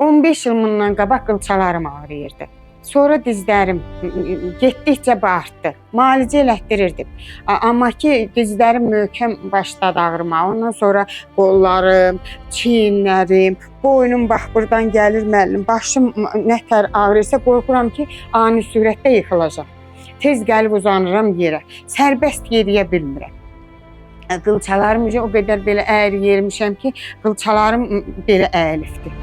15 il bundan qabaq qılçalarım ağrıyırdı. Sonra dizlərim getdikcə artdı. Müalicə elətdirirdim. Amma ki dizlərim möhkəm başladı ağrımağa. Ondan sonra qollarım, çiyinlərim, boynum bax buradan gəlir müəllim. Başım nətər ağrırsa qorxuram ki ani sürətdə yıxılacaq. Tez gəlib uzanıram yerə. Sərbəst yeriyə bilmirəm. Qılçalarım o qədər belə əyri yermişəm ki, qılçalarım belə əyilibdir.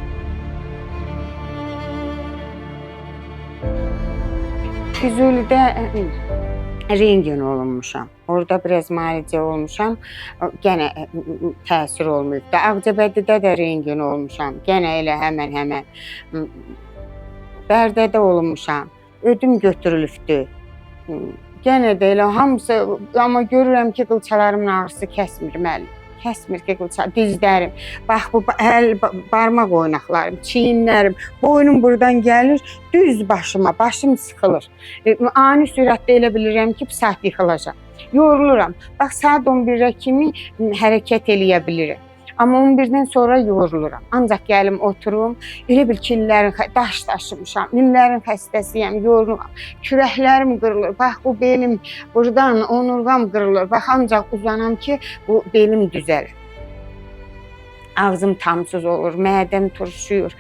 Füzulidə rengen olunmuşam. Orada biraz müalicə olmuşam. Gənə təsir olmayıbdı. Ağcabədidə də rengen olmuşam. Gənə elə həmən. Bərdədə olunmuşam. Ödüm götürülübdü. Gənə də elə hamısı, amma görürəm ki, qılçalarımın ağrısı kəsmir müəllim. Kəsmir ki, dizlərim, bax bu əl, barmaq oynaqlarım, çiyinlərim, boynum buradan gəlir, düz başıma, başım sıxılır. Ani sürətdə elə bilirəm ki, saat yıxılacaq. Yoruluram. Bax, saat 11-ə kimi hərəkət eləyə bilirim. Amma 11-dən sonra yoruluram. Ancaq gəlim oturum, elə bil ki, daş daşımışam, illərin xəstəsiyəm, yoruluram. Kürəklərim qırılır, bax bu belim, buradan onurğam qırılır. Bax, ancaq uzanam ki, bu belim düzəlir. Ağzım tamsız olur, mədəm turşuyur,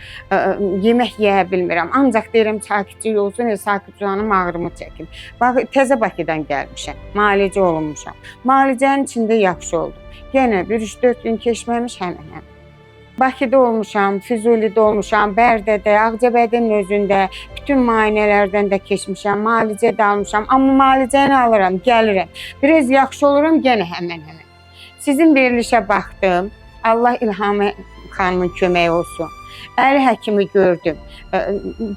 yemək yeyə bilmirəm. Ancaq deyirəm, sakitçi olsun, sakit uzanım, ağrımı çəkim. Bax, təzə Bakıdan gəlmişəm, müalicə olunmuşam. Müalicənin içində yaxşı oldum. Yenə 3-4 gün keçməmiş həmən. Bakıda olmuşam, Füzulidə olmuşam, Bərdədə, Ağcabədinin özündə, bütün müayinələrdən də keçmişəm, müalicə də almışam. Amma müalicəni alıram, gəlirəm. Biraz yaxşı oluram, yenə həmən. Sizin verilişə baxdım. Allah İlhamə xanımın köməyi olsun. Əli həkimi gördüm.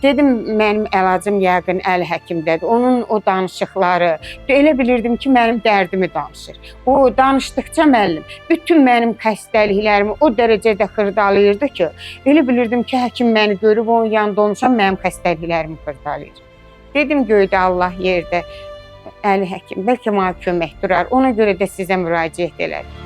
Dedim, mənim əlacım yəqin əli həkimdədir. Onun o danışıqları, elə bilirdim ki, mənim dərdimi danışır. O danışdıqca müəllim, bütün mənim xəstəliklərimi o dərəcədə xırdalayırdı ki, elə bilirdim ki, həkim məni görüb onun yanında olmuşam, mənim xəstəliklərimi xırdalayır. Dedim, göydə Allah yerdə əli həkim, bəlkə mənə kömək durar. Ona görə də sizə müraciət elədim.